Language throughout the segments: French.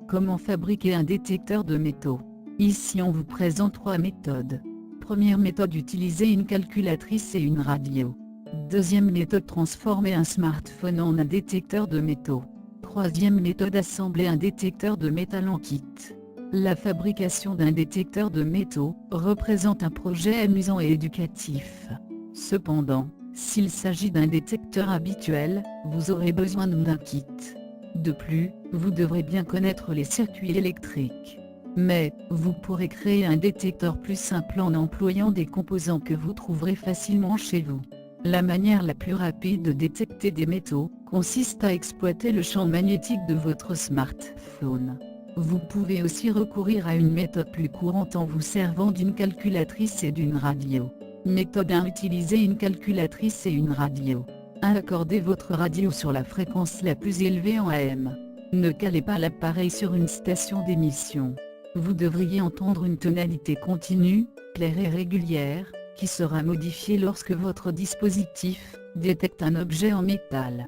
Comment fabriquer un détecteur de métaux? Ici on vous présente 3 méthodes. Première méthode, utiliser une calculatrice et une radio. Deuxième méthode, transformer un smartphone en un détecteur de métaux. Troisième méthode, assembler un détecteur de métal en kit. La fabrication d'un détecteur de métaux représente un projet amusant et éducatif. Cependant, s'il s'agit d'un détecteur habituel, vous aurez besoin d'un kit. De plus, vous devrez bien connaître les circuits électriques. Mais, vous pourrez créer un détecteur plus simple en employant des composants que vous trouverez facilement chez vous. La manière la plus rapide de détecter des métaux consiste à exploiter le champ magnétique de votre smartphone. Vous pouvez aussi recourir à une méthode plus courante en vous servant d'une calculatrice et d'une radio. Méthode 1. Utilisez une calculatrice et une radio. 1. Accordez votre radio sur la fréquence la plus élevée en AM. Ne calez pas l'appareil sur une station d'émission. Vous devriez entendre une tonalité continue, claire et régulière, qui sera modifiée lorsque votre dispositif détecte un objet en métal.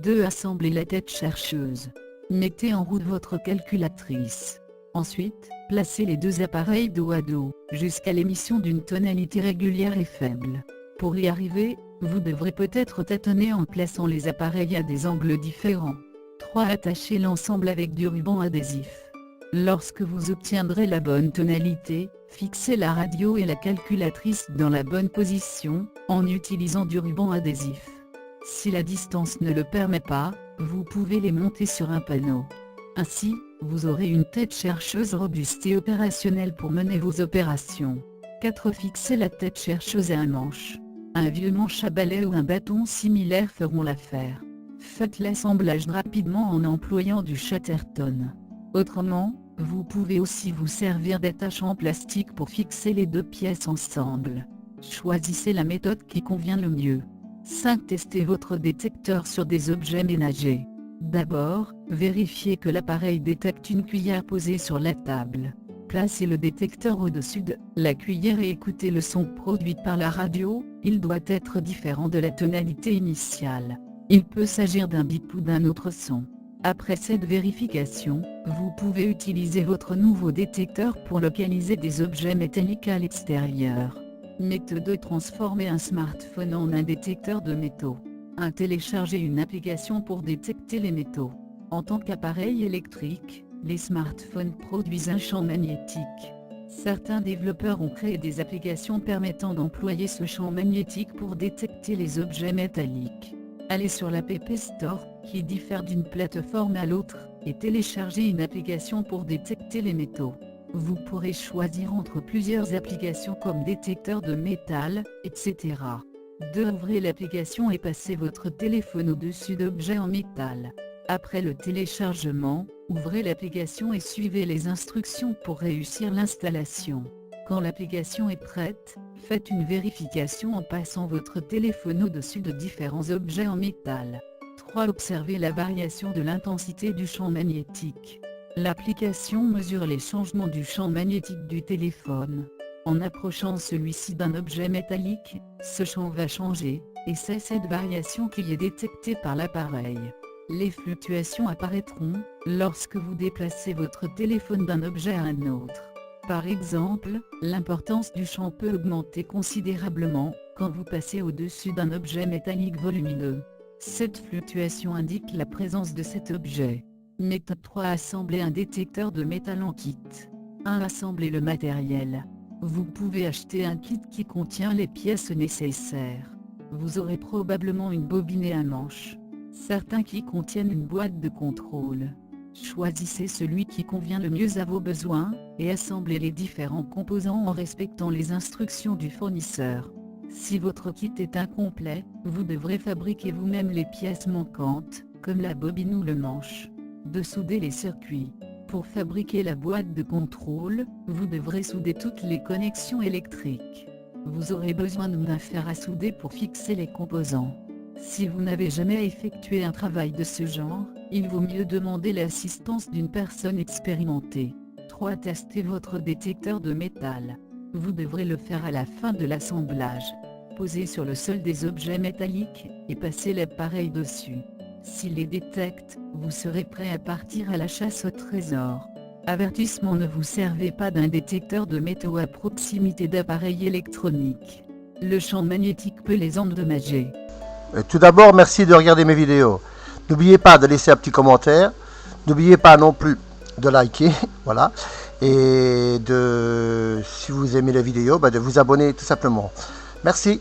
2. Assemblez la tête chercheuse. Mettez en route votre calculatrice. Ensuite, placez les deux appareils dos à dos, jusqu'à l'émission d'une tonalité régulière et faible. Pour y arriver, vous devrez peut-être tâtonner en plaçant les appareils à des angles différents. 3. Attachez l'ensemble avec du ruban adhésif. Lorsque vous obtiendrez la bonne tonalité, fixez la radio et la calculatrice dans la bonne position, en utilisant du ruban adhésif. Si la distance ne le permet pas, vous pouvez les monter sur un panneau. Ainsi, vous aurez une tête chercheuse robuste et opérationnelle pour mener vos opérations. 4. Fixez la tête chercheuse à un manche. Un vieux manche à balai ou un bâton similaire feront l'affaire. Faites l'assemblage rapidement en employant du Chatterton. Autrement, vous pouvez aussi vous servir d'attaches en plastique pour fixer les deux pièces ensemble. Choisissez la méthode qui convient le mieux. 5. Testez votre détecteur sur des objets ménagers. D'abord, vérifiez que l'appareil détecte une cuillère posée sur la table. Placez le détecteur au-dessus de la cuillère et écoutez le son produit par la radio, il doit être différent de la tonalité initiale. Il peut s'agir d'un bip ou d'un autre son. Après cette vérification, vous pouvez utiliser votre nouveau détecteur pour localiser des objets métalliques à l'extérieur. Méthode 2. Transformer un smartphone en un détecteur de métaux. 1. Télécharger une application pour détecter les métaux. En tant qu'appareil électrique, les smartphones produisent un champ magnétique. Certains développeurs ont créé des applications permettant d'employer ce champ magnétique pour détecter les objets métalliques. Allez sur l'App Store, qui diffère d'une plateforme à l'autre, et téléchargez une application pour détecter les métaux. Vous pourrez choisir entre plusieurs applications comme détecteur de métal, etc. 2. Ouvrez l'application et passez votre téléphone au-dessus d'objets en métal. Après le téléchargement, ouvrez l'application et suivez les instructions pour réussir l'installation. Quand l'application est prête, faites une vérification en passant votre téléphone au-dessus de différents objets en métal. 3. Observez la variation de l'intensité du champ magnétique. L'application mesure les changements du champ magnétique du téléphone. En approchant celui-ci d'un objet métallique, ce champ va changer, et c'est cette variation qui est détectée par l'appareil. Les fluctuations apparaîtront lorsque vous déplacez votre téléphone d'un objet à un autre. Par exemple, l'importance du champ peut augmenter considérablement quand vous passez au-dessus d'un objet métallique volumineux. Cette fluctuation indique la présence de cet objet. Méthode 3. Assembler un détecteur de métal en kit. 1. Assembler le matériel. Vous pouvez acheter un kit qui contient les pièces nécessaires. Vous aurez probablement une bobine et un manche. Certains qui contiennent une boîte de contrôle. Choisissez celui qui convient le mieux à vos besoins, et assemblez les différents composants en respectant les instructions du fournisseur. Si votre kit est incomplet, vous devrez fabriquer vous-même les pièces manquantes, comme la bobine ou le manche. 2. Souder les circuits. Pour fabriquer la boîte de contrôle, vous devrez souder toutes les connexions électriques. Vous aurez besoin d'un fer à souder pour fixer les composants. Si vous n'avez jamais effectué un travail de ce genre, il vaut mieux demander l'assistance d'une personne expérimentée. 3. Testez votre détecteur de métal. Vous devrez le faire à la fin de l'assemblage. Posez sur le sol des objets métalliques, et passez l'appareil dessus. S'il les détecte, vous serez prêt à partir à la chasse au trésor. Avertissement: ne vous servez pas d'un détecteur de métaux à proximité d'appareils électroniques. Le champ magnétique peut les endommager. Tout d'abord, merci de regarder mes vidéos. N'oubliez pas de laisser un petit commentaire. N'oubliez pas non plus de liker, voilà. Et si vous aimez la vidéo, de vous abonner tout simplement. Merci.